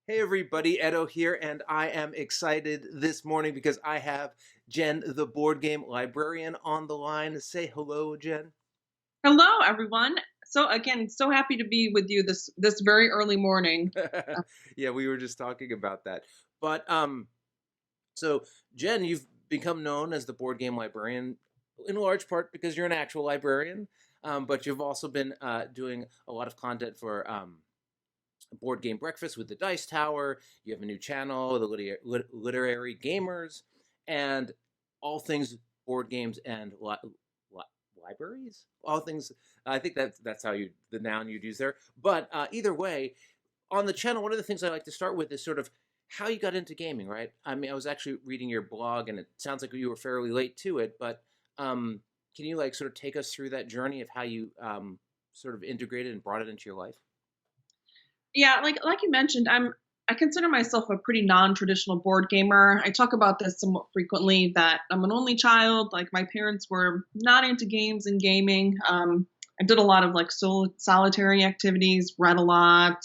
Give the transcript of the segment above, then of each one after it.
Hey everybody, Edo here, and I am excited this morning because I have Jenn, the board game librarian, on the line. Say hello, Jenn. Hello, everyone. So again, so happy to be with you this very early morning. Uh, Yeah, we were just talking about that. But so Jenn, you've become known as the board game librarian in large part because you're an actual librarian, but you've also been doing a lot of content for Board Game Breakfast with the Dice Tower. You have a new channel, the Literary Gamers, and all things board games and libraries. All things. I think that's how you the noun you'd use there. But either way, on the channel, one of the things I like to start with is sort of how you got into gaming. Right. I mean, I was actually reading your blog, and it sounds like you were fairly late to it. But can you like sort of take us through that journey of how you sort of integrated and brought it into your life? yeah, like you mentioned, I consider myself a pretty non-traditional board gamer. I talk about this somewhat frequently that I'm an only child. Like my parents were not into games and gaming. I did a lot of like solitary activities, read a lot,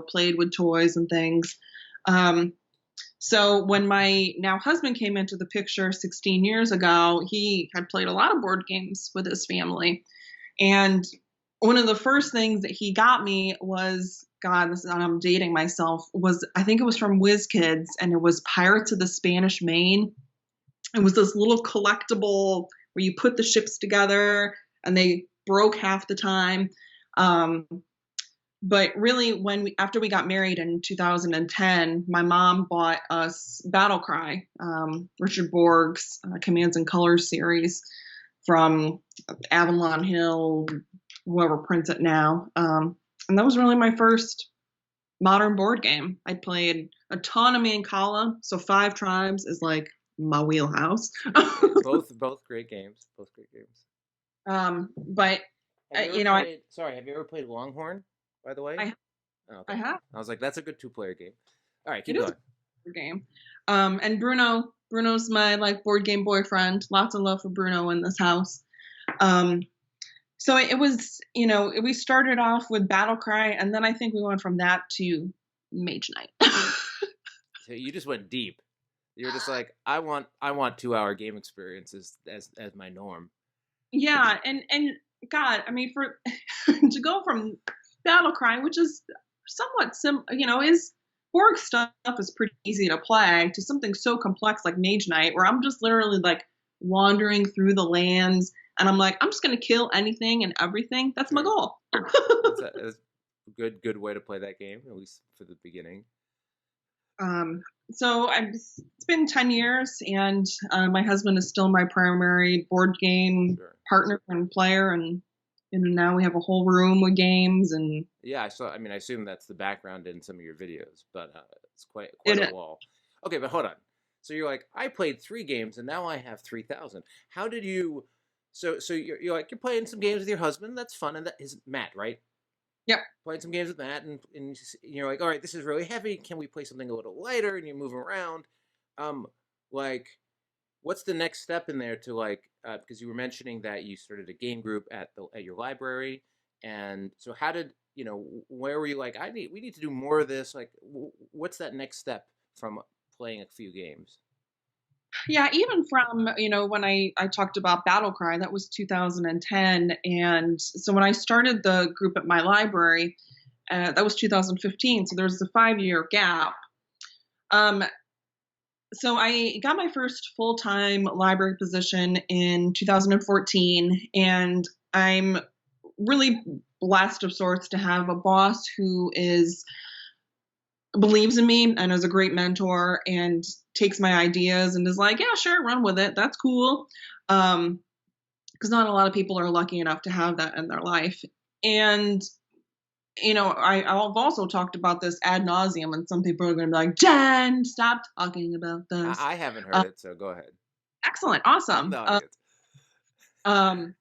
played with toys and things. Um, So when my now husband came into the picture 16 years ago, he had played a lot of board games with his family. And one of the first things that he got me was, God, I'm dating myself, was I think it was from WizKids, and it was Pirates of the Spanish Main. It was this little collectible where you put the ships together and they broke half the time. Um, but really, after we got married in 2010, my mom bought us Battle Cry, Richard Borg's Commands and Colors series from Avalon Hill, whoever prints it now. And that was really my first modern board game. I played a ton of Mancala, so Five Tribes is like my wheelhouse. Okay, both great games. Both great games. But Have you ever you know, played? Sorry, have you ever played Longhorn? By the way. I Oh, I okay. have I was like, that's a good two-player game. All right, it keep is going. a game. And Bruno's my like board game boyfriend. Lots of love for Bruno in this house. Um, so it was, we started off with Battle Cry, and then I think we went from that to Mage Knight. So you just went deep. You're just like, I want 2-hour game experiences as my norm. Yeah, and God, I mean, for to go from Battle Cry, which is somewhat is Borg stuff is pretty easy to play, to something so complex like Mage Knight, where I'm just literally like wandering through the lands, and I'm like, I'm just gonna kill anything and everything. That's my Sure, goal. that's a good way to play that game, at least for the beginning. Um, it's been 10 years, and my husband is still my primary board game Sure. partner and player, and now we have a whole room with games, and Yeah, I saw. I mean, I assume that's the background in some of your videos, but it's quite it a is. wall. Okay, but hold on. So you're like, I played 3 games and now I have 3,000. How did you? So you're like you're playing some games with your husband. That's fun, and that is Matt, right? Yep. Playing some games with Matt, and you're like, all right, this is really heavy. Can we play something a little lighter? And you move around. Um, like, what's the next step in there to like? Because you were mentioning that you started a game group at your library, and so how did where were you like we need to do more of this? Like, what's that next step from playing a few games? Yeah, even from, when I talked about Battle Cry, that was 2010. And so when I started the group at my library, that was 2015. So there was a 5-year gap. Um, so I got my first full-time library position in 2014, and I'm really blessed of sorts to have a boss who is believes in me and is a great mentor and takes my ideas and is like, yeah, sure, run with it. That's cool. Because not a lot of people are lucky enough to have that in their life. And I've also talked about this ad nauseum, and some people are going to be like, Jen, stop talking about this. I haven't heard Uh, it, so go ahead. Excellent, I'm awesome. the audience. Um,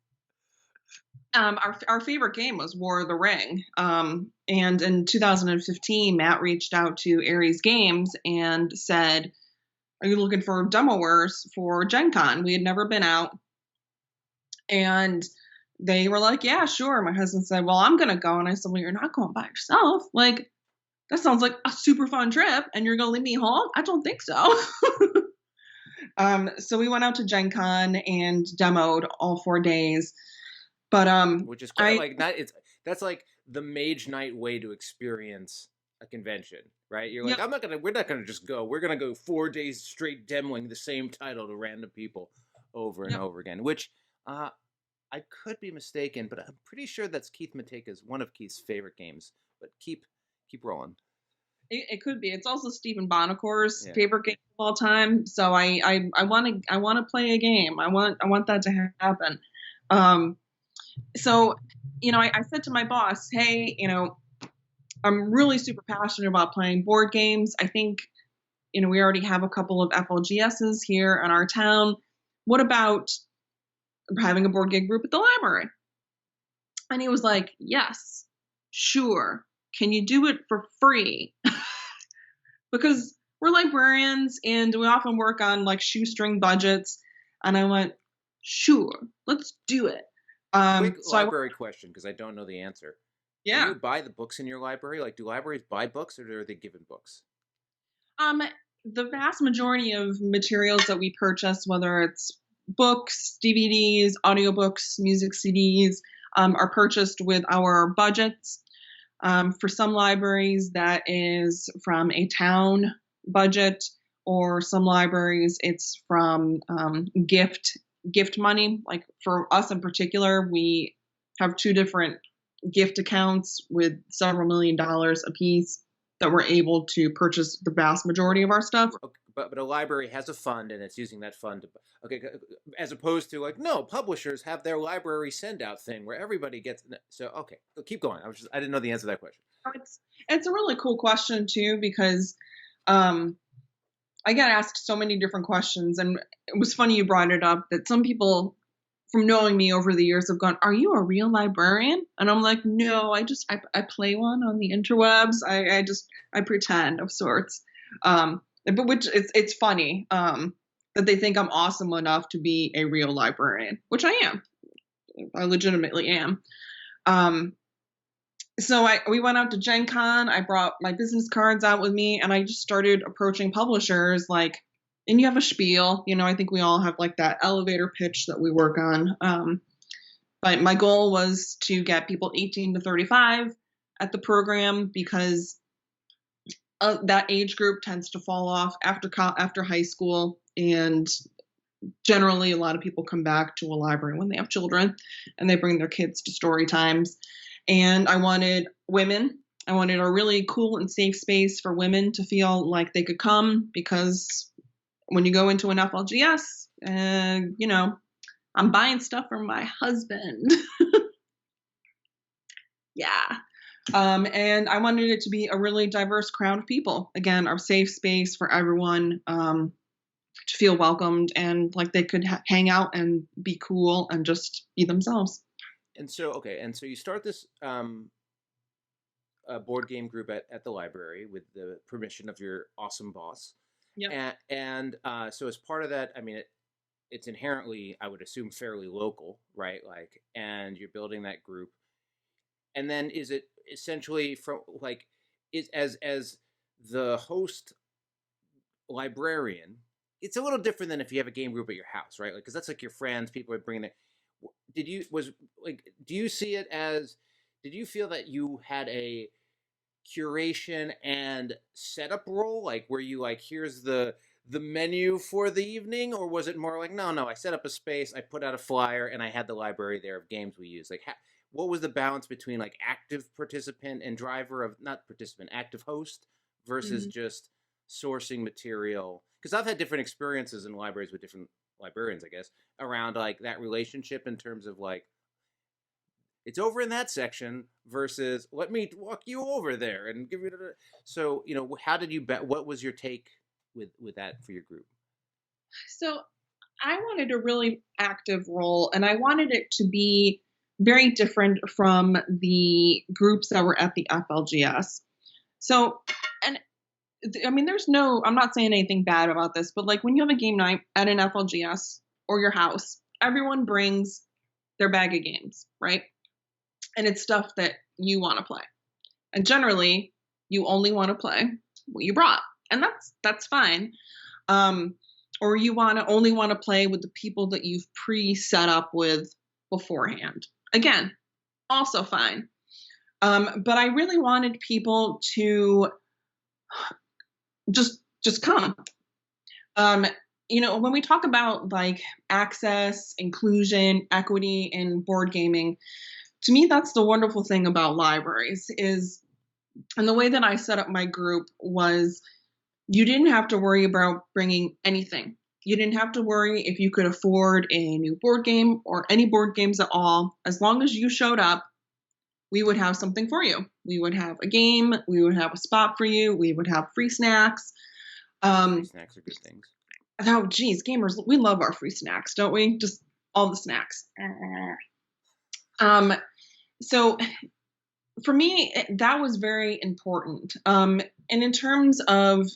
our favorite game was War of the Ring. And in 2015, Matt reached out to Aries Games and said, are you looking for demoers for Gen Con? We had never been out. And they were like, yeah, sure. My husband said, well, I'm going to go. And I said, well, you're not going by yourself. Like, that sounds like a super fun trip, and you're gonna leave me home? I don't think so. So we went out to Gen Con and demoed all 4 days. But Which is I like not it's that's like the mage night way to experience a convention, right? You're like, yep, we're not gonna just go. We're gonna go 4 days straight demoing the same title to random people over and yep. over again. Which uh, I could be mistaken, but I'm pretty sure that's Keith Mateka's one of Keith's favorite games. But keep rolling. It could be. It's also Stephen Bonacor's Yeah. favorite game of all time. So I want to play a game. I want that to happen. Um, so I said to my boss, hey, I'm really super passionate about playing board games. I think we already have a couple of FLGSs here in our town. What about having a board game group at the library? And he was like, yes, sure. Can you do it for free? Because we're librarians and we often work on like shoestring budgets. And I went, sure, let's do it. Quick So library question because I don't know the answer. Do yeah. you buy the books in your library? Like, do libraries buy books or are they given books? Um, the vast majority of materials that we purchase, whether it's books, DVDs, audiobooks, music CDs, are purchased with our budgets. For some libraries, that is from a town budget, or some libraries it's from gift money. Like for us in particular, we have 2 different gift accounts with several $1 million apiece that we're able to purchase the vast majority of our stuff. Okay, but a library has a fund and it's using that fund to okay, as opposed to like no publishers have their library send out thing where everybody gets so okay, keep going. I didn't know the answer to that question. It's a really cool question too, because um, I get asked so many different questions, and it was funny you brought it up that some people from knowing me over the years have gone, "Are you a real librarian?" And I'm like, "No, I play one on the interwebs. I pretend of sorts." But which it's funny that they think I'm awesome enough to be a real librarian, which I am. I legitimately am. Um, so we went out to Gen Con. I brought my business cards out with me, and I just started approaching publishers like, and you have a spiel. I think we all have like that elevator pitch that we work on. But my goal was to get people 18 to 35 at the program, because that age group tends to fall off after high school, and generally a lot of people come back to a library when they have children and they bring their kids to story times. And I wanted women. I wanted a really cool and safe space for women to feel like they could come, because when you go into an FLGS, I'm buying stuff from my husband. Yeah. And I wanted it to be a really diverse crowd of people. Again, a safe space for everyone to feel welcomed and like they could hang out and be cool and just be themselves. And so okay, and so you start this board game group at the library with the permission of your awesome boss. Yep. And so as part of that, I mean, it's inherently, I would assume, fairly local, right? Like, and you're building that group, and then is it essentially from like is as the host librarian? It's a little different than if you have a game group at your house, right? Like, because that's like your friends, people are bringing it. Did you was like? Do you see it as? Did you feel that you had a curation and setup role, like where you like here's the menu for the evening, or was it more like no, I set up a space, I put out a flyer, and I had the library there of games we use? Like, what was the balance between like active participant and driver of not participant, active host versus Mm-hmm. just sourcing material? Because I've had different experiences in libraries with different librarians, I guess, around like that relationship in terms of like it's over in that section versus let me walk you over there and give you so how did you bet what was your take with that for your group? So I wanted a really active role, and I wanted it to be very different from the groups that were at the FLGS. So, and I mean, I'm not saying anything bad about this, but like when you have a game night at an FLGS or your house, everyone brings their bag of games, right? And it's stuff that you want to play. And generally, You only want to play what you brought, and that's fine. Or you only want to play with the people that you've pre-set up with beforehand. Again, also fine. But I really wanted people to just come. When we talk about like access, inclusion, equity in board gaming, to me that's the wonderful thing about libraries is, and the way that I set up my group was, you didn't have to worry about bringing anything. You didn't have to worry if you could afford a new board game or any board games at all. As long as you showed up, we would have something for you. We would have a game. We would have a spot for you. We would have free snacks. Free snacks are good things. Oh, geez, gamers, we love our free snacks, don't we? Just all the snacks. So for me, that was very important. And in terms of,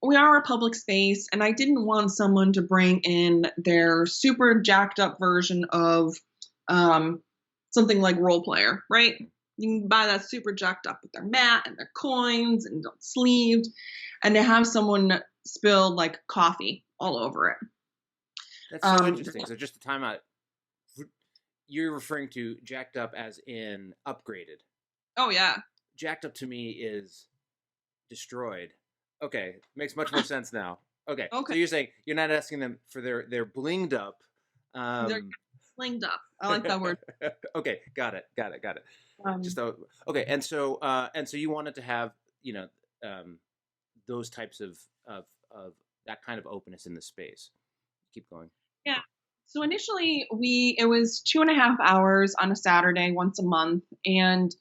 we are a public space, and I didn't want someone to bring in their super jacked up version of something like Role Player, right? You can buy that super jacked up with their mat and their coins and sleeved, and to have someone spill like coffee all over it. That's so interesting. So just a timeout. You're referring to jacked up as in upgraded. Oh yeah. Jacked up to me is destroyed. Okay, makes much more sense now. Okay. So you're saying you're not asking them for their blinged up. They're blinged up. I like that word. Okay, got it. Okay, and so you wanted to have those types of that kind of openness in the space. Keep going. Yeah. So initially it was 2.5 hours on a Saturday once a month, and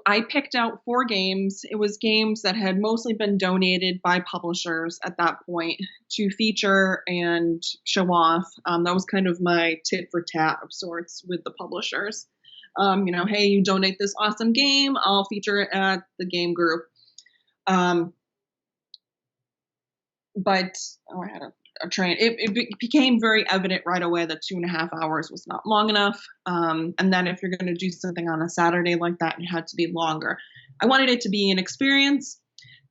I picked out 4 games. It was games that had mostly been donated by publishers at that point to feature and show off. That was kind of my tit for tat of sorts with the publishers. Hey, you donate this awesome game, I'll feature it at the game group. But I had a train. It became very evident right away that 2.5 hours was not long enough. And then if you're going to do something on a Saturday like that, it had to be longer. I wanted it to be an experience,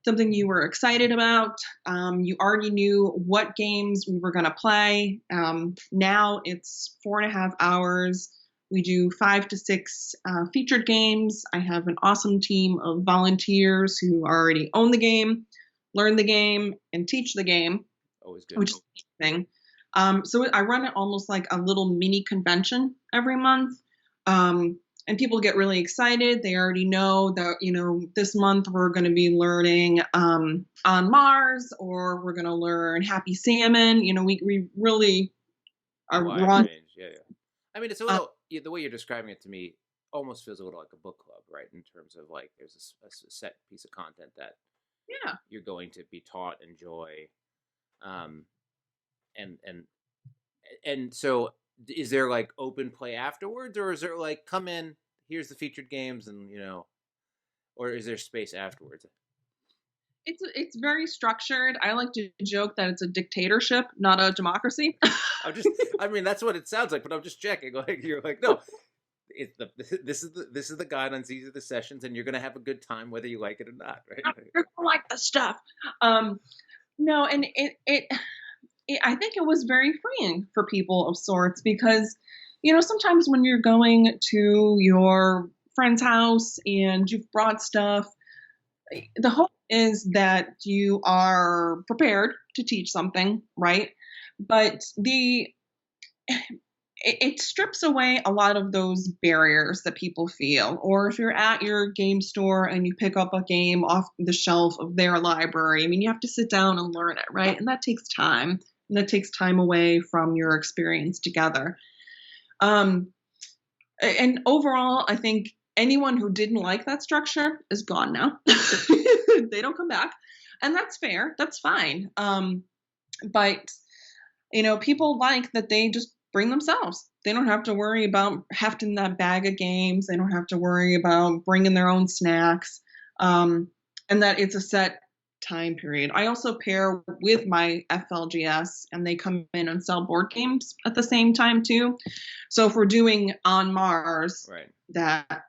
something you were excited about. You already knew what games we were going to play. Now it's 4.5 hours. We do 5 to 6 featured games. I have an awesome team of volunteers who already own the game, learn the game, and teach the game. Always good. Which is amazing. So I run it almost like a little mini convention every month. And people get really excited. They already know that, this month we're going to be learning On Mars, or we're going to learn Happy Salmon. We really are run. Yeah. I mean, it's a little, the way you're describing it to me almost feels a little like a book club, right? In terms of like, there's a set piece of content that you're going to be taught, enjoy. And so is there like open play afterwards, or is there like, come in, here's the featured games, and or is there space afterwards? It's very structured. I like to joke that it's a dictatorship, not a democracy. I mean, that's what it sounds like, but I'm just checking. Like, you're like, no, this is the guidelines. These are the sessions, and you're gonna have a good time whether you like it or not, right? You're gonna like the stuff. No, and I think it was very freeing for people of sorts, because sometimes when you're going to your friend's house and you've brought stuff, the hope is that you are prepared to teach something, right? But it strips away a lot of those barriers that people feel. Or if you're at your game store and you pick up a game off the shelf of their library, I mean, you have to sit down and learn it, right? And that takes time. And that takes time away from your experience together. And overall, I think anyone who didn't like that structure is gone now. They don't come back. And that's fair. That's fine. But, people like that they just bring themselves. They don't have to worry about hefting that bag of games. They don't have to worry about bringing their own snacks. And that it's a set time period. I also pair with my FLGS, and they come in and sell board games at the same time too. So if we're doing On Mars, right, that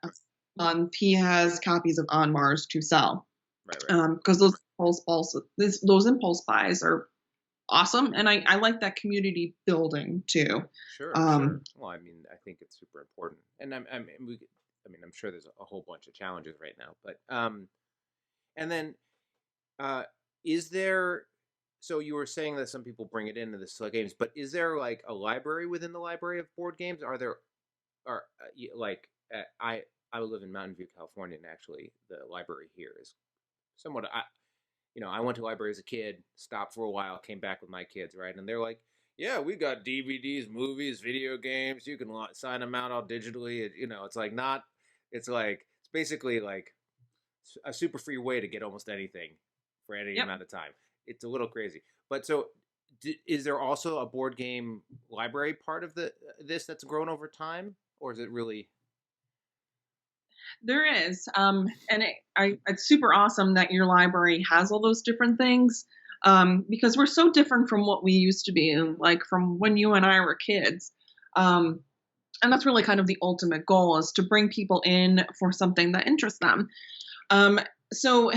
month he has copies of On Mars to sell. Right, right. Because those impulse buys are awesome, and I like that community building too. Sure, sure. Um, Well, I mean, I think it's super important, and I'm sure there's a whole bunch of challenges right now, but and then uh, is there? So you were saying that some people bring it into the select games, but is there like a library within the library of board games? Are there, are like I live in Mountain View, California, and actually the library here is somewhat. I went to the library as a kid, stopped for a while, came back with my kids, right? And they're like, "Yeah, we got DVDs, movies, video games. You can sign them out all digitally." It's like not. It's basically like a super free way to get almost anything for any yep. amount of time. It's a little crazy, but so is there also a board game library part of this that's grown over time, or is it really? There is, and it's super awesome that your library has all those different things, because we're so different from what we used to be, like from when you and I were kids. Um, and that's really kind of the ultimate goal, is to bring people in for something that interests them. So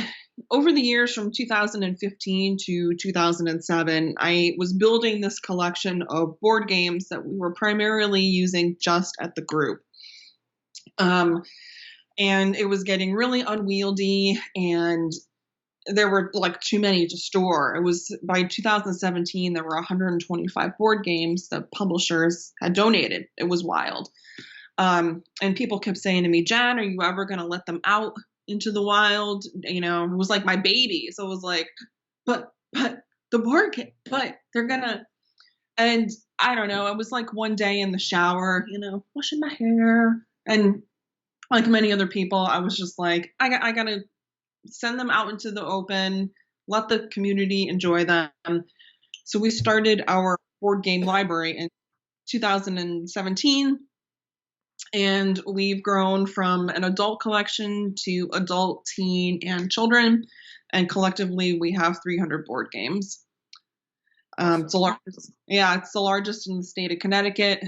over the years from 2015 to 2007, I was building this collection of board games that we were primarily using just at the group. And it was getting really unwieldy, and there were like too many to store. It was by 2017 there were 125 board games that publishers had donated. It was wild. And people kept saying to me, "Jen, are you ever going to let them out into the wild?" It was like my baby. So it was like, but the board game, but they're gonna. And I don't know. It was like one day in the shower, washing my hair, and like many other people, I was just like, I gotta send them out into the open, let the community enjoy them. So we started our board game library in 2017, and we've grown from an adult collection to adult, teen, and children, and collectively we have 300 board games. Awesome. It's the largest in the state of Connecticut.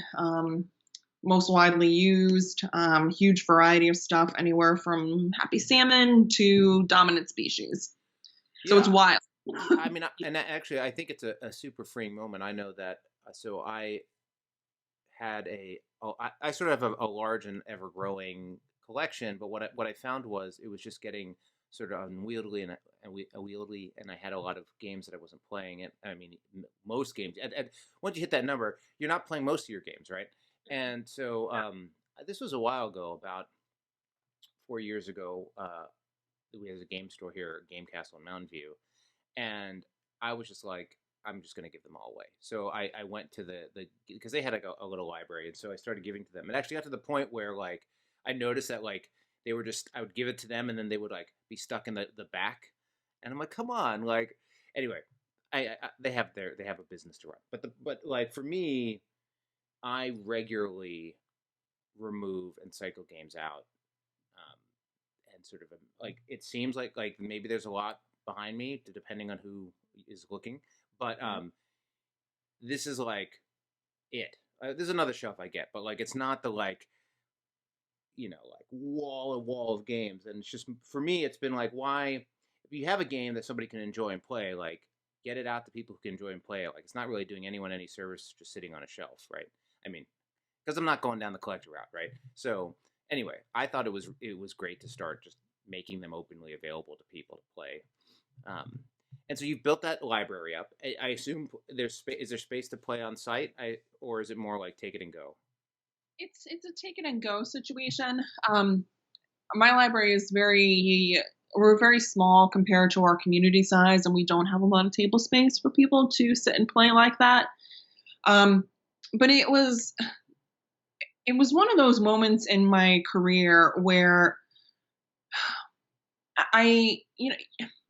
Most widely used, huge variety of stuff, anywhere from happy salmon to dominant species. So it's wild. I mean, and actually, I think it's a super freeing moment. I know that. So I had I sort of have a large and ever growing collection, but what I found was it was just getting sort of unwieldy and I had a lot of games that I wasn't playing. And I mean, most games. Once you hit that number, you're not playing most of your games, right? And so this was a while ago, about 4 years ago. We had a game store here, Game Castle in Mountain View, and I was just like, I'm just going to give them all away. So I went to the because they had like a little library, and so I started giving to them. It actually got to the point where like I noticed that like they were just I would give it to them, and then they would like be stuck in the back, and I'm like, come on, like anyway, they have a business to run, but like for me. I regularly remove and cycle games out, and sort of like it seems like maybe there's a lot behind me, depending on who is looking. But this is like it. There's another shelf I get, but like it's not the like like wall of games, and it's just for me it's been like why if you have a game that somebody can enjoy and play like get it out to people who can enjoy and play it. Like it's not really doing anyone any service just sitting on a shelf, right? I mean, because I'm not going down the collector route, right? So anyway, I thought it was great to start just making them openly available to people to play. And so you've built that library up. I assume is there space to play on site, or is it more like take it and go? It's a take it and go situation. My library is we're very small compared to our community size, and we don't have a lot of table space for people to sit and play like that. But it was one of those moments in my career where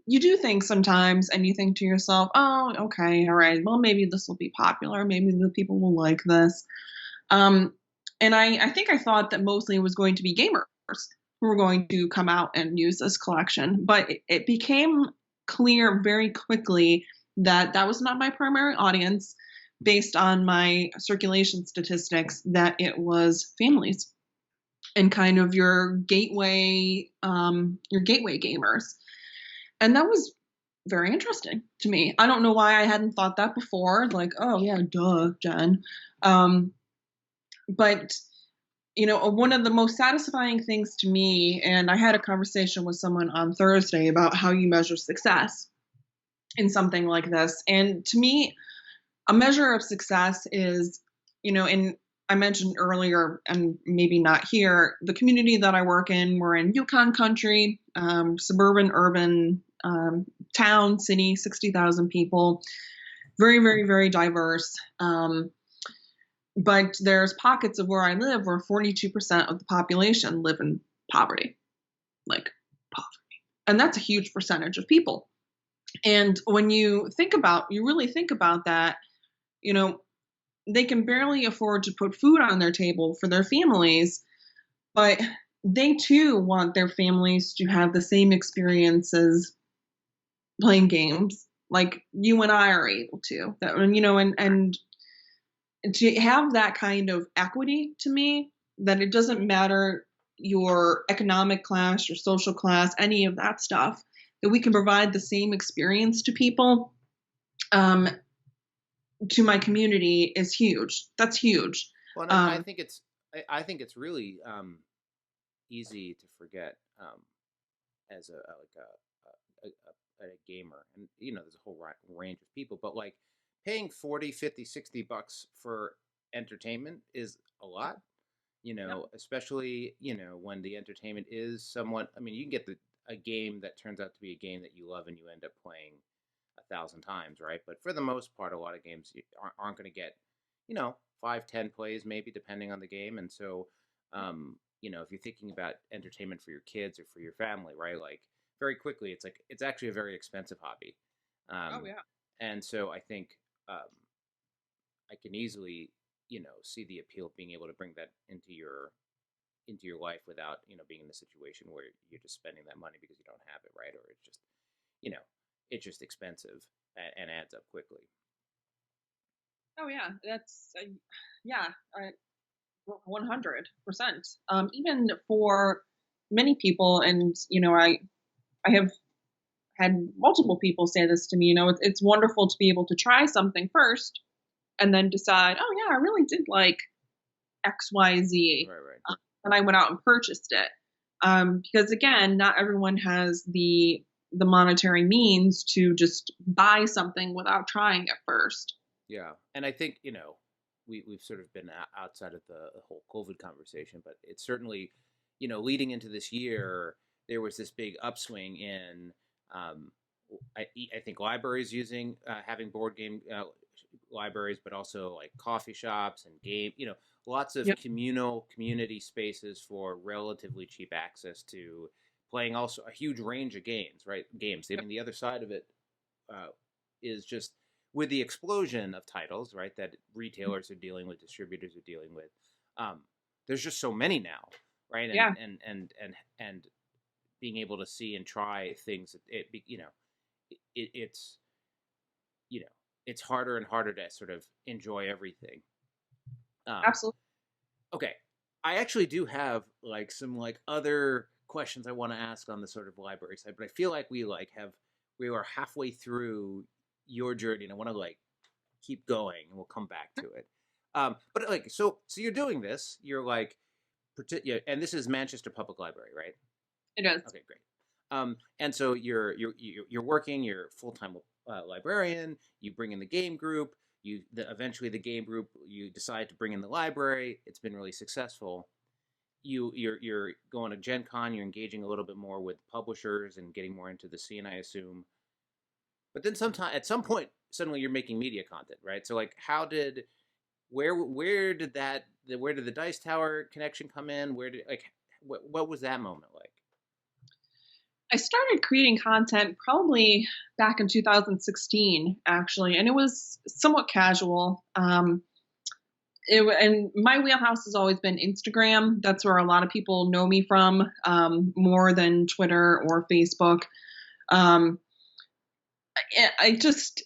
you do things sometimes and you think to yourself, oh, okay, all right, well, maybe this will be popular. Maybe the people will like this. And I think I thought that mostly it was going to be gamers who were going to come out and use this collection. But it became clear very quickly that that was not my primary audience, based on my circulation statistics, that it was families. and kind of your gateway gamers. And that was very interesting to me. I don't know why I hadn't thought that before. Like, oh yeah, duh, Jen. But one of the most satisfying things to me, and I had a conversation with someone on Thursday about how you measure success in something like this. And to me, a measure of success is, and I mentioned earlier, and maybe not here, the community that I work in, we're in Yukon country, suburban, urban, town, city, 60,000 people, very, very, very diverse. But there's pockets of where I live where 42% of the population live in poverty, like poverty. And that's a huge percentage of people. And when you really think about that, they can barely afford to put food on their table for their families, but they too want their families to have the same experiences playing games like you and I are able to. That, and to have that kind of equity, to me, that it doesn't matter your economic class, your social class, any of that stuff, that we can provide the same experience to people, to my community, is huge. That's huge. Well, and I think it's really easy to forget as a gamer, and there's a whole range of people, but like paying 40, 50, 60 bucks for entertainment is a lot, especially, when the entertainment is somewhat, I mean, you can get a game that turns out to be a game that you love and you end up playing 1,000 times, right? But for the most part, a lot of games aren't going to get, 5, 10 plays maybe, depending on the game. And so, if you're thinking about entertainment for your kids or for your family, right? Like very quickly, it's actually a very expensive hobby. Oh yeah. And so I think I can easily, see the appeal of being able to bring that into your life without, being in a situation where you're just spending that money because you don't have it, right? Or it's just, it's just expensive and adds up quickly. Oh yeah, that's yeah, 100%. Even for many people, and I have had multiple people say this to me. It's wonderful to be able to try something first and then decide, oh yeah, I really did like X, Y, Z, Right. and I went out and purchased it. Because again, not everyone has the monetary means to just buy something without trying it first. Yeah, and I think we've sort of been outside of the whole COVID conversation, but it's certainly leading into this year there was this big upswing in um, I think libraries using having board game libraries, but also like coffee shops and lots of Yep. community spaces for relatively cheap access to playing also a huge range of games. I Yep. mean, the other side of it uh, is just with the explosion of titles, right, that retailers are dealing with, distributors are dealing with. Um, there's just so many now, right? And Yeah. and being able to see and try things, it's you know it's harder and harder to sort of enjoy everything. Um, Absolutely. okay, I actually do have like some like other questions I want to ask on the sort of library side, but I feel like we are halfway through your journey, and I want to like keep going, and we'll come back to it. But like, so you're doing this. You're like, yeah, and this is Manchester Public Library, right? It is. Okay, great. And so you're working. You're a full time librarian. You bring in the game group. Eventually the game group. You decide to bring in the library. It's been really successful. You're going to Gen Con. You're engaging a little bit more with publishers and getting more into the scene, I assume. But then at some point, suddenly you're making media content, right? So like, where did the Dice Tower connection come in? What was that moment like? I started creating content probably back in 2016, actually, and it was somewhat casual. And my wheelhouse has always been Instagram. That's where a lot of people know me from, more than Twitter or Facebook. Um, I just,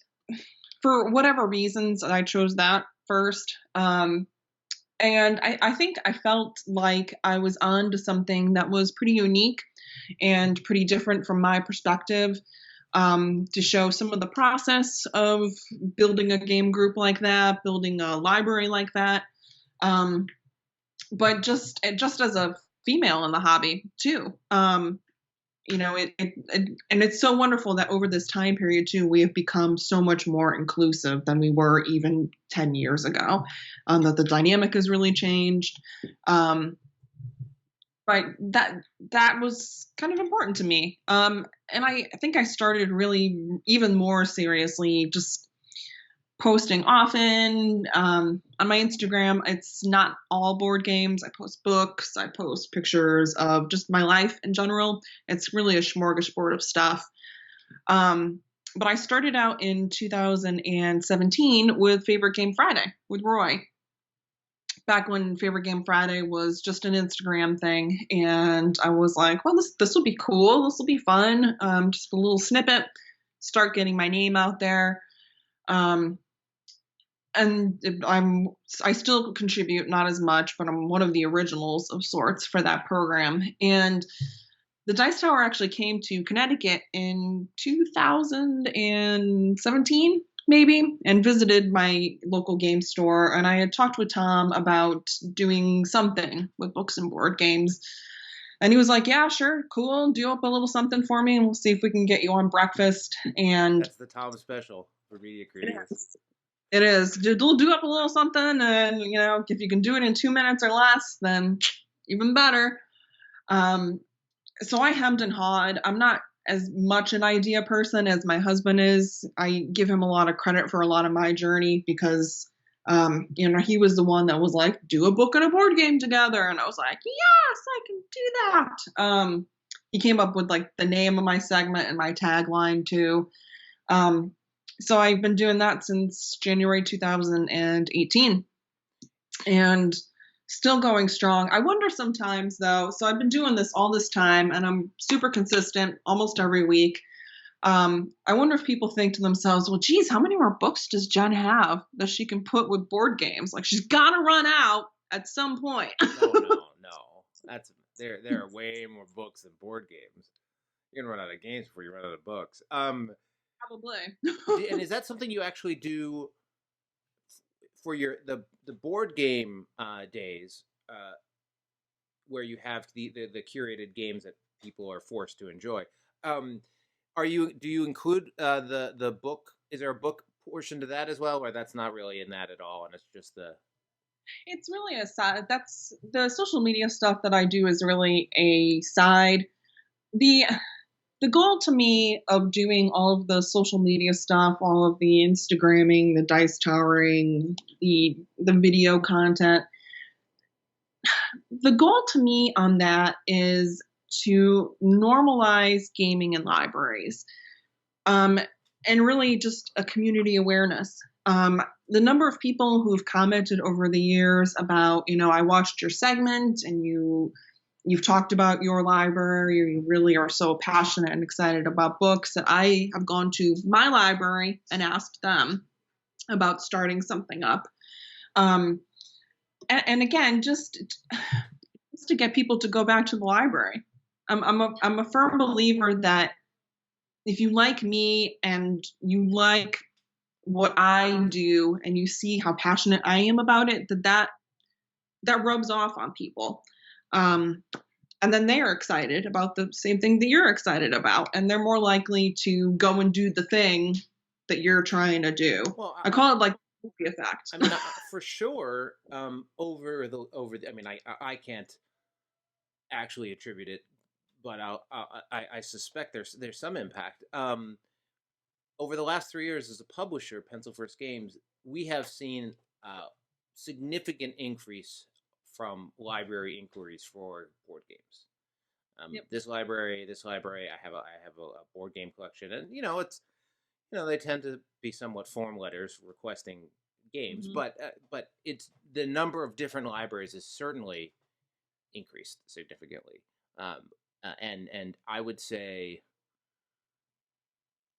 for whatever reasons, I chose that first. And I think I felt like I was on to something that was pretty unique and pretty different from my perspective, to show some of the process of building a game group like that, building a library like that. Um, but just as a female in the hobby too. And it's so wonderful that over this time period too, we have become so much more inclusive than we were even 10 years ago. That the dynamic has really changed. Um, but that was kind of important to me. And I think I started really even more seriously just posting often, on my Instagram. It's not all board games. I post books, I post pictures of just my life in general. It's really a smorgasbord of stuff. Um, but I started out in 2017 with Favorite Game Friday with Roy. Back when Favorite Game Friday was just an Instagram thing, and I was like, well, this will be cool. This will be fun. Just a little snippet. Start getting my name out there. Um, and I still contribute, not as much, but I'm one of the originals of sorts for that program. And the Dice Tower actually came to Connecticut in 2017, maybe, and visited my local game store. And I had talked with Tom about doing something with books and board games. And he was like, yeah, sure, cool. Do up a little something for me, and we'll see if we can get you on breakfast. And That's the Tom special for media creators. it is. Do up a little something, and if you can do it in 2 minutes or less, then even better. So I hemmed and hawed. I'm not as much an idea person as my husband is. I give him a lot of credit for a lot of my journey because, he was the one that was like, do a book and a board game together. And I was like, yes, I can do that. He came up with like the name of my segment and my tagline too. So I've been doing that since January 2018 and still going strong. I wonder sometimes though, so I've been doing this all this time and I'm super consistent almost every week. I wonder if people think to themselves, well, geez, how many more books does Jenn have that she can put with board games? Like she's got to run out at some point. Oh no. There are way more books than board games. You're gonna run out of games before you run out of books. Probably. And is that something you actually do for the board game days, where you have the curated games that people are forced to enjoy? Um, do you include the book? Is there a book portion to that as well, or that's not really in that at all, and it's just the It's really a side. That's the social media stuff that I do is really a side. The the goal to me of doing all of the social media stuff, all of the Instagramming, the dice towering, the video content, the goal to me on that is to normalize gaming in libraries, um, and really just a community awareness. The number of people who've commented over the years about, I watched your segment and you've talked about your library, you really are so passionate and excited about books that I have gone to my library and asked them about starting something up. Um, and again, just to get people to go back to the library. I'm a firm believer that if you like me and you like what I do and you see how passionate I am about it, that rubs off on people. Um, and then they're excited about the same thing that you're excited about, and they're more likely to go and do the thing that you're trying to do. well, I call it like the movie effect. I mean, for sure, I mean, I can't actually attribute it, but I suspect there's some impact. Over the last 3 years as a publisher, Pencil First Games, we have seen a significant increase from library inquiries for board games. Yep. This library, I have a board game collection, and they tend to be somewhat form letters requesting games, Mm-hmm. but it's the number of different libraries is certainly increased significantly, and I would say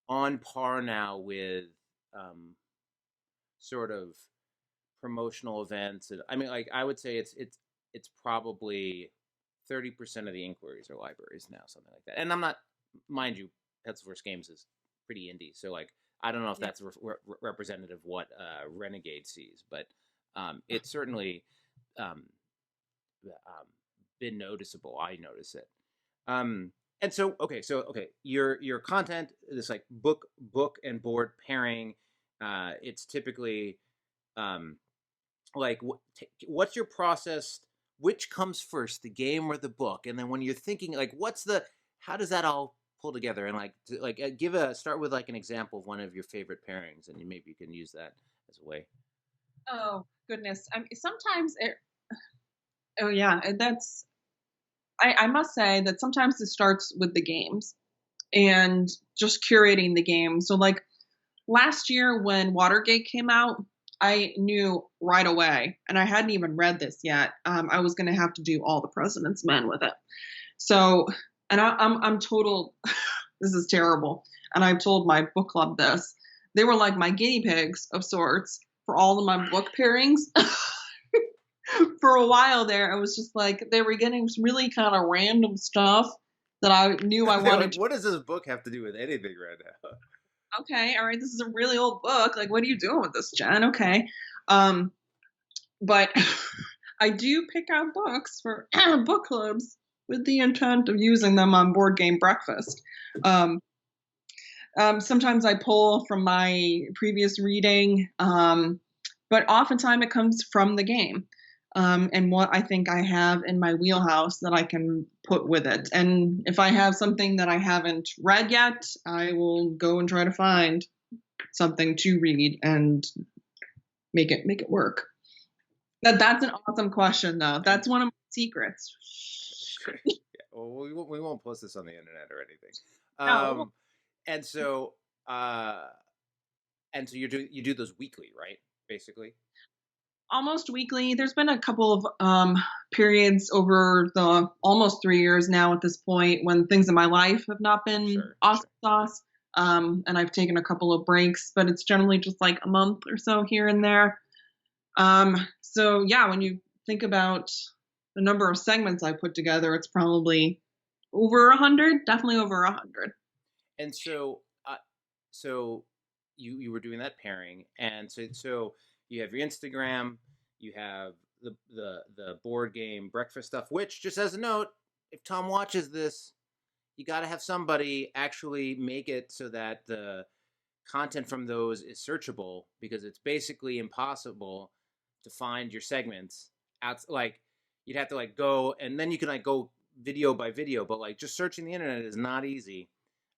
on par now with sort of promotional events. And I mean, like I would say it's probably 30% of the inquiries are libraries now, something like that. And I'm not, mind you, Pencil First Games is pretty indie, so like I don't know if Yeah. that's representative of what Renegade sees, but it's certainly um, been noticeable. I notice it. And so okay, your content, this like book and board pairing. It's typically um, like what's your process? Which comes first, the game or the book? And then when you're thinking like, how does that all pull together? And like start with like an example of one of your favorite pairings, and maybe you can use that as a way. Oh goodness. I mean, sometimes it. Oh yeah, and that's. I must say that sometimes it starts with the games and just curating the game. So like last year when Watergate came out, I knew right away, and I hadn't even read this yet. I was going to have to do all the President's Men with it. So, and I'm total. This is terrible. And I've told my book club this. They were like my guinea pigs of sorts for all of my book pairings. For a while there, I was just like they were getting some really kind of random stuff that I knew I wanted. Like, what does this book have to do with anything right now? Okay, all right, this is a really old book. Like, what are you doing with this, Jen? Okay. But I do pick out books for book clubs with the intent of using them on Board Game Breakfast. Sometimes I pull from my previous reading, but oftentimes it comes from the game. And what I think I have in my wheelhouse that I can put with it. And if I have something that I haven't read yet, I will go and try to find something to read and make it work. That's an awesome question, though. That's one of my secrets. Sure. Yeah. Well, we won't post this on the internet or anything. No. And so you do those weekly, right? Basically. Almost weekly. There's been a couple of periods over the almost 3 years now at this point when things in my life have not been awesome sauce. And I've taken a couple of breaks, but it's generally just like a month or so here and there. So yeah, when you think about the number of segments I put together, it's probably over 100, definitely over 100. And so, so you were doing that pairing, and so you have your Instagram, you have the board game breakfast stuff. Which, just as a note, if Tom watches this, you got to have somebody actually make it so that the content from those is searchable, because it's basically impossible to find your segments out. Like you'd have to like go, and then you can like go video by video, but like just searching the internet is not easy.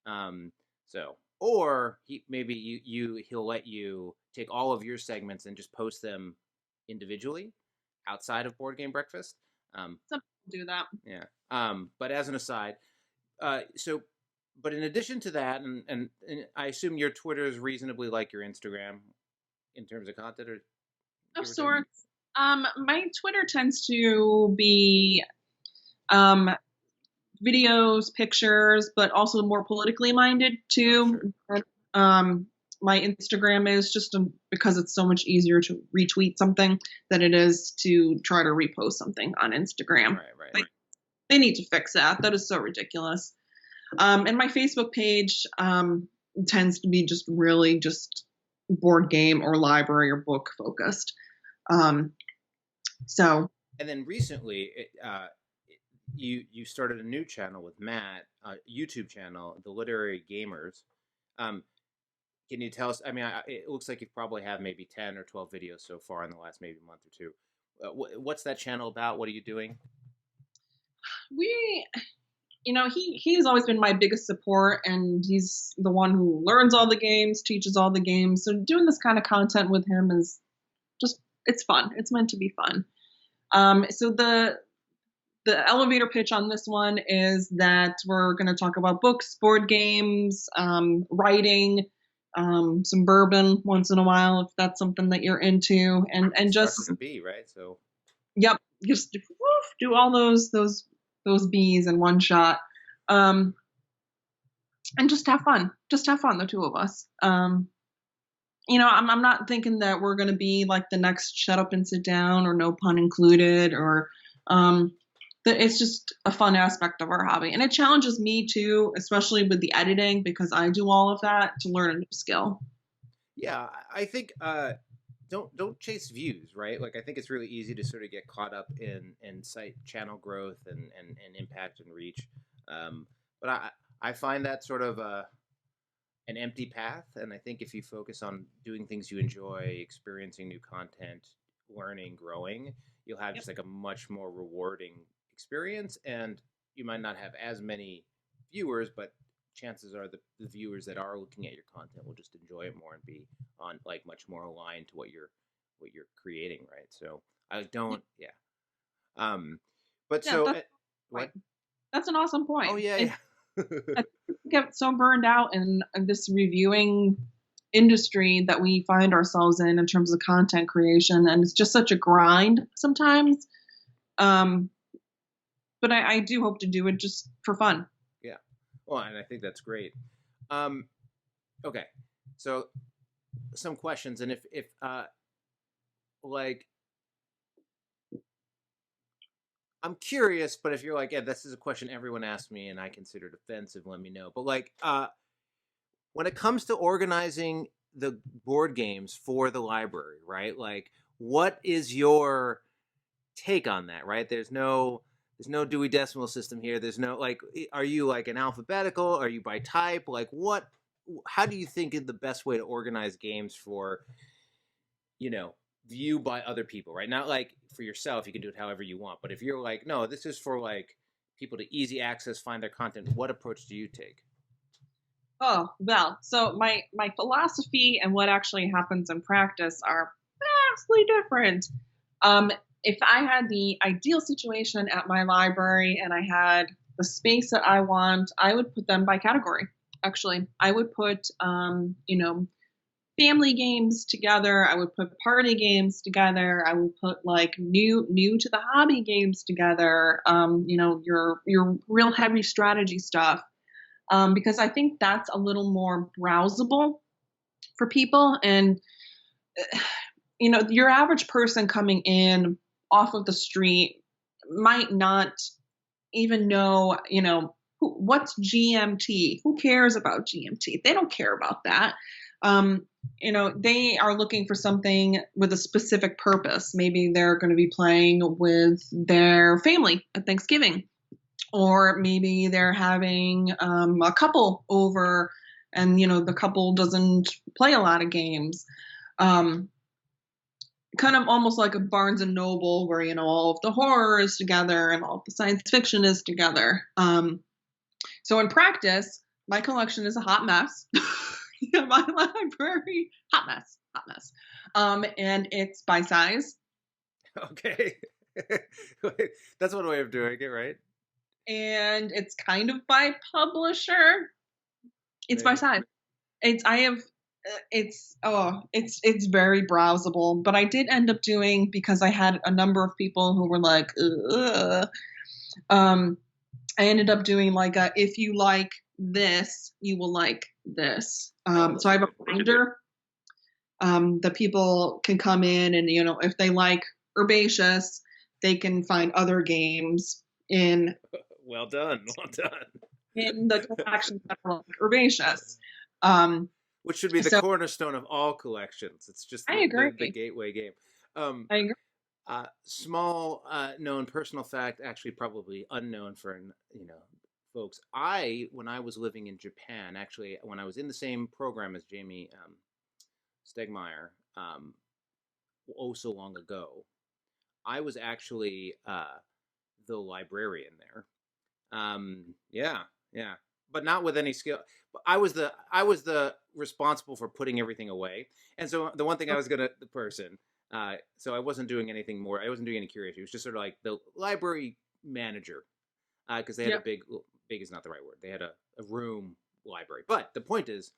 So, or he'll let you take all of your segments and just post them individually outside of Board Game Breakfast. Some people do that. Yeah. But as an aside, but in addition to that, and I assume your Twitter is reasonably like your Instagram in terms of content, or of sorts. My Twitter tends to be videos, pictures, but also more politically minded too. Oh, sure. My Instagram is just because it's so much easier to retweet something than it is to try to repost something on Instagram. Right. They need to fix that. That is so ridiculous. And my Facebook page tends to be just really just board game or library or book focused. So. And then recently, you started a new channel with Matt, YouTube channel, The Literary Gamers. Can you tell us? I mean, it looks like you probably have maybe 10 or 12 videos so far in the last maybe month or two. What's that channel about? What are you doing? He's always been my biggest support, and he's the one who learns all the games, teaches all the games. So doing this kind of content with him is just, it's fun. It's meant to be fun. So the elevator pitch on this one is that we're going to talk about books, board games, writing, some bourbon once in a while if that's something that you're into, and just B, right? So yep, just do all those B's in one shot, and just have fun. The two of us. I'm not thinking that we're going to be like the next Shut Up and Sit Down or No Pun Included, or um, it's just a fun aspect of our hobby. And it challenges me too, especially with the editing, because I do all of that to learn a new skill. Yeah, I think don't chase views, right? Like I think it's really easy to sort of get caught up in site channel growth and impact and reach. But I find that sort of an empty path, and I think if you focus on doing things you enjoy, experiencing new content, learning, growing, you'll have Yep. just like a much more rewarding experience, and you might not have as many viewers, but chances are the viewers that are looking at your content will just enjoy it more and be on like much more aligned to what you're creating, right? So I Yeah, don't, yeah. Um, but yeah, so that's right. what? That's an awesome Oh point. yeah, And yeah. I think we get so burned out in this reviewing industry that we find ourselves in terms of content creation, and it's just such a grind sometimes. Um, but I do hope to do it just for fun. Yeah. Well, and I think that's great. Um, okay. So some questions, and if like I'm curious, but if you're like, yeah, this is a question everyone asks me and I consider it offensive, let me know. But like when it comes to organizing the board games for the library, right? Like what is your take on that, right? There's no Dewey Decimal System here. There's no like are you like an alphabetical? Are you by type? Like what how do you think is the best way to organize games for you know, view by other people, right? Not like for yourself, you can do it however you want. But if you're like, no, this is for like people to easy access, find their content, what approach do you take? Oh, well, so my philosophy and what actually happens in practice are vastly different. Um, if I had the ideal situation at my library and I had the space that I want, I would put them by category. Actually, I would put family games together. I would put party games together. I would put like new to the hobby games together. Your real heavy strategy stuff, because I think that's a little more browsable for people. And your average person coming in off of the street might not even know, what's GMT. Who cares about GMT? They don't care about that. They are looking for something with a specific purpose. Maybe they're going to be playing with their family at Thanksgiving, or maybe they're having a couple over, and the couple doesn't play a lot of games. Um, Kind of almost like a Barnes and Noble, where all of the horror is together and all of the science fiction is together. So in practice, my collection is a hot mess. Yeah, my library, hot mess. And it's by size, Okay. That's one way of doing it, right? and it's kind of by publisher. It's by Maybe. size. It's I have it's very browsable, but I did end up doing, because I had a number of people who were like, ugh, um, I ended up doing like a, if you like this, you will like this. Oh, So those I are have a good. binder that people can come in, and if they like herbaceous, they can find other games Well done. Well done. in the collections that are like herbaceous. Um, Which should be the so cornerstone of all collections. It's just I the agree. gateway game. Um, I agree. small known personal fact, actually probably unknown for folks. When I was living in Japan, actually when I was in the same program as Jamie Stegmeyer, oh so long ago, I was actually the librarian there. Yeah, yeah, but not with any skill. I was the responsible for putting everything away. And so the one thing I was gonna the person. So I wasn't doing anything more. I wasn't doing any curation. It was just sort of like the library manager, because they had a Yeah. big is not the right word. They had a room library. But the point is,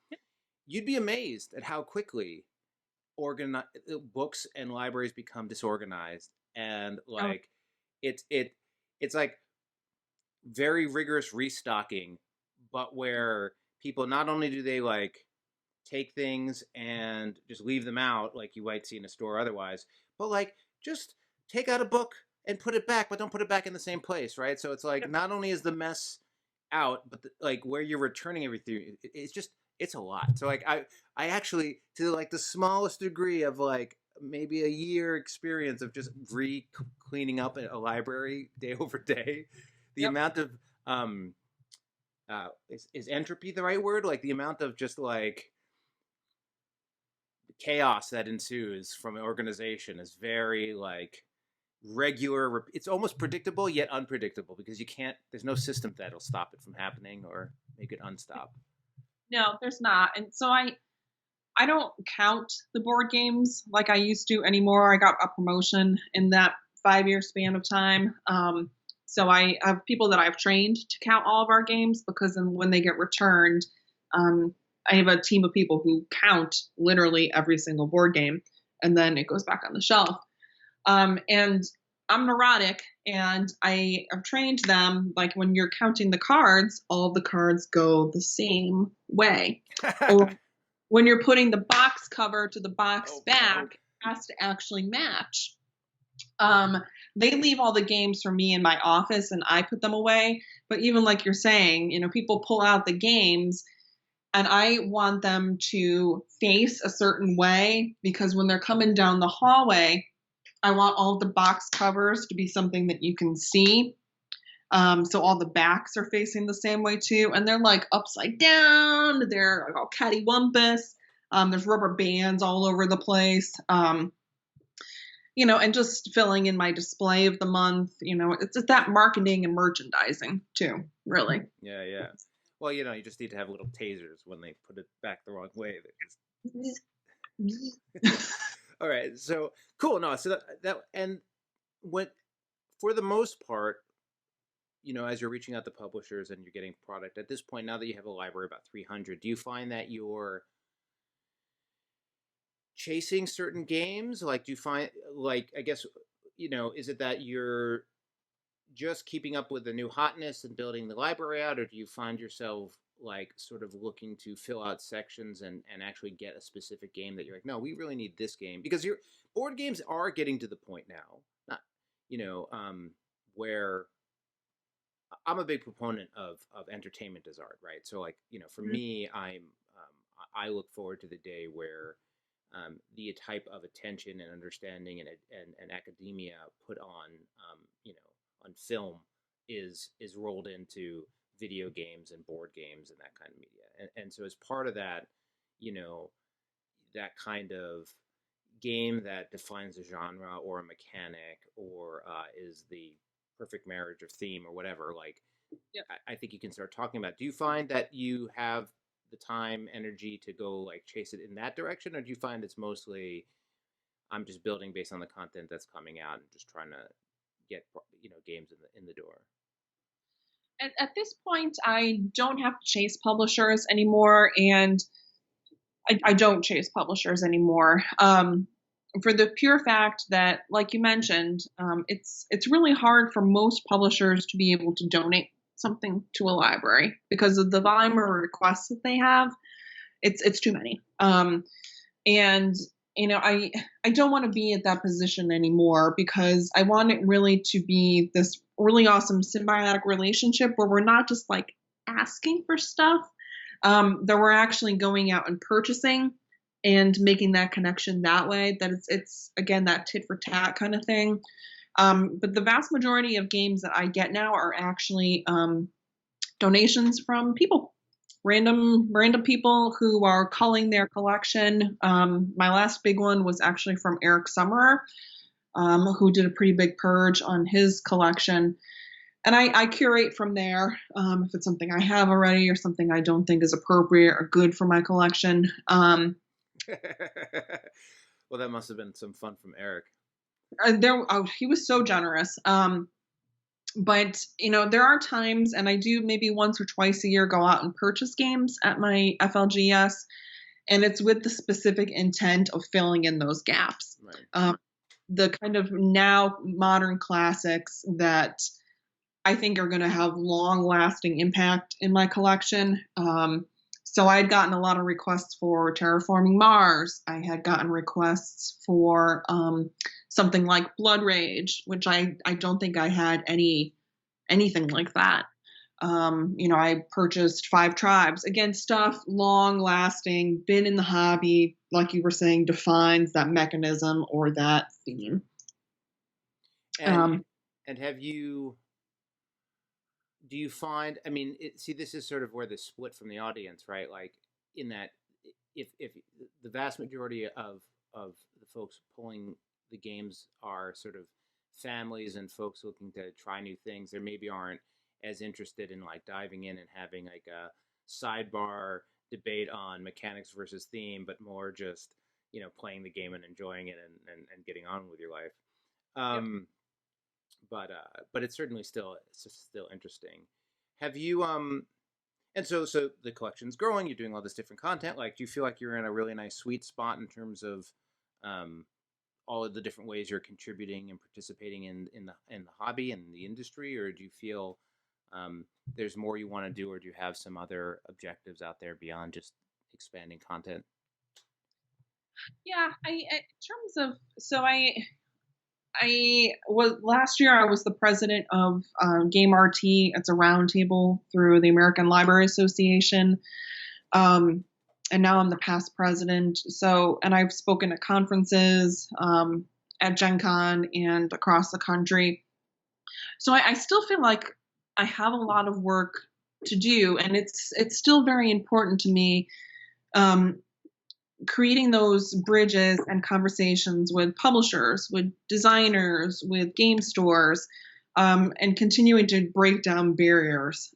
you'd be amazed at how quickly organize books and libraries become disorganized, and Oh, like it's like very rigorous restocking, but where people not only do they like take things and just leave them out like you might see in a store otherwise. But like just take out a book and put it back, but don't put it back in the same place, right? So it's like Yep. not only is the mess out, but like where you're returning everything, it's just it's a lot. So like I actually to like the smallest degree of like maybe a year experience of just cleaning up a library day over day, the Yep. amount of is entropy the right word? Like the amount of just like chaos that ensues from an organization is very like regular. It's almost predictable yet unpredictable because you can't. There's no system that'll stop it from happening or make it unstop. No, there's not. And so I don't count the board games like I used to anymore. I got a promotion in that 5 year span of time. So I have people that I've trained to count all of our games because then when they get returned, um, I have a team of people who count literally every single board game, and then it goes back on the shelf. And I'm neurotic, and I have trained them like when you're counting the cards, all of the cards go the same way. Or when you're putting the box cover to the box back, it has to actually match. Um, they leave all the games for me in my office and I put them away. But even like you're saying, people pull out the games and I want them to face a certain way because when they're coming down the hallway, I want all the box covers to be something that you can see. So all the backs are facing the same way too, and they're like upside down. They're like all cattywampus. There's rubber bands all over the place. And just filling in my display of the month. It's just that marketing and merchandising too, really. Yeah, yeah. Well, you just need to have little tasers when they put it back the wrong way. All right, so cool. No, so that and what for the most part, as you're reaching out to publishers and you're getting product at this point, now that you have a library about 300, do you find that you're chasing certain games? Like, do you find, like, I guess, is it that you're just keeping up with the new hotness and building the library out, or do you find yourself like sort of looking to fill out sections and actually get a specific game that you're like, no, we really need this game? Because your board games are getting to the point now, not, where I'm a big proponent of entertainment as art, right? So like, for me, I look forward to the day where the type of attention and understanding and academia put on, on film is rolled into video games and board games and that kind of media. And so as part of that, that kind of game that defines a genre or a mechanic or is the perfect marriage of theme or whatever, like, Yep. I think you can start talking about. Do you find that you have the time, energy to go like chase it in that direction, or do you find it's mostly I'm just building based on the content that's coming out and just trying to get games in the door? At this point, I don't have to chase publishers anymore, and I don't chase publishers anymore. For the pure fact that, like you mentioned, it's really hard for most publishers to be able to donate something to a library because of the volume of requests that they have. It's too many. And I don't want to be at that position anymore because I want it really to be this really awesome symbiotic relationship where we're not just like asking for stuff, that we're actually going out and purchasing and making that connection that way. That it's again that tit for tat kind of thing. But the vast majority of games that I get now are actually donations from people, random people who are culling their collection. My last big one was actually from Eric Summerer, who did a pretty big purge on his collection. And I curate from there if it's something I have already or something I don't think is appropriate or good for my collection. Well, that must have been some fun from Eric. He was so generous. But there are times, and I do maybe once or twice a year go out and purchase games at my FLGS, and it's with the specific intent of filling in those gaps. Right. The kind of now modern classics that I think are going to have long lasting impact in my collection. So I had gotten a lot of requests for Terraforming Mars. I had gotten requests for something like Blood Rage, which I don't think I had anything like that. I purchased 5 Tribes. Again, stuff long lasting, been in the hobby, like you were saying, defines that mechanism or that theme. And do you find, I mean, see, this is sort of where the split from the audience, right? Like, in that, if the vast majority of the folks pulling the games are sort of families and folks looking to try new things, there maybe aren't as interested in like diving in and having like a sidebar debate on mechanics versus theme, but more just, playing the game and enjoying it and getting on with your life. Yep. But it's certainly still interesting. Have you and so the collection's growing, you're doing all this different content. Like, do you feel like you're in a really nice sweet spot in terms of all of the different ways you're contributing and participating in the hobby and the industry, or do you feel there's more you want to do, or do you have some other objectives out there beyond just expanding content? Yeah, in terms of, I was last year. I was the president of Game RT. It's a roundtable through the American Library Association, and now I'm the past president. So, and I've spoken at conferences at Gen Con and across the country. So I still feel like I have a lot of work to do, and it's still very important to me. Creating those bridges and conversations with publishers, with designers, with game stores, and continuing to break down barriers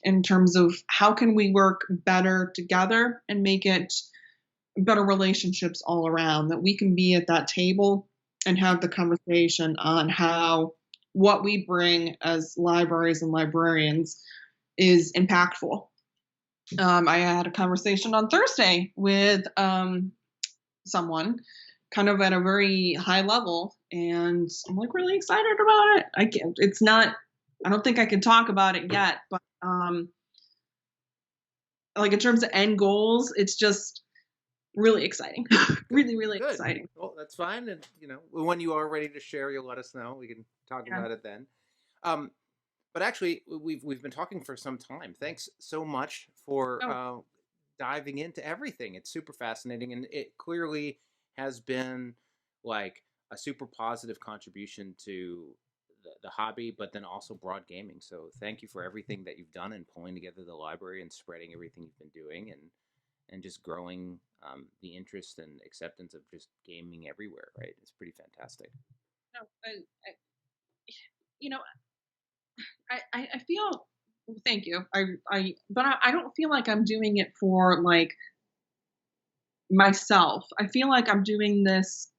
in terms of how can we work better together and make it better relationships all around, that we can be at that table and have the conversation on how what we bring as libraries and librarians is impactful. I had a conversation on Thursday with someone kind of at a very high level, and I'm like really excited about it. I don't think I can talk about it yet, but like in terms of end goals, it's just really exciting. Really, really Good. exciting. Well, that's fine. And, when you are ready to share, you'll let us know. We can talk about it then. But actually, we've been talking for some time. Thanks so much for diving into everything. It's super fascinating, and it clearly has been like a super positive contribution to the hobby, but then also broad gaming. So thank you for everything that you've done in pulling together the library and spreading everything you've been doing, and just growing the interest and acceptance of just gaming everywhere. Right? It's pretty fantastic. No, I feel, thank you. But I don't feel like I'm doing it for like myself. I feel like I'm doing this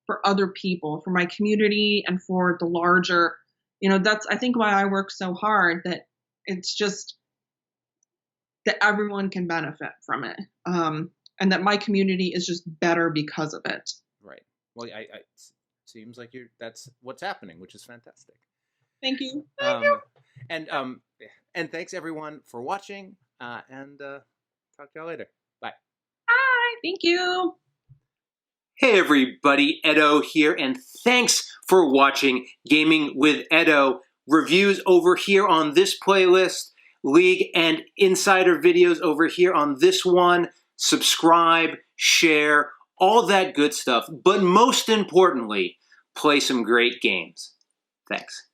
for other people, for my community, and for the larger, that's, I think, why I work so hard, that it's just that everyone can benefit from it. And that my community is just better because of it. Right. Well, it seems like that's what's happening, which is fantastic. Thank you. Thank you. And thanks everyone for watching. And talk to y'all later. Bye. Bye. Thank you. Hey everybody, Edo here, and thanks for watching Gaming with Edo. Reviews over here on this playlist, League and Insider videos over here on this one. Subscribe, share, all that good stuff. But most importantly, play some great games. Thanks.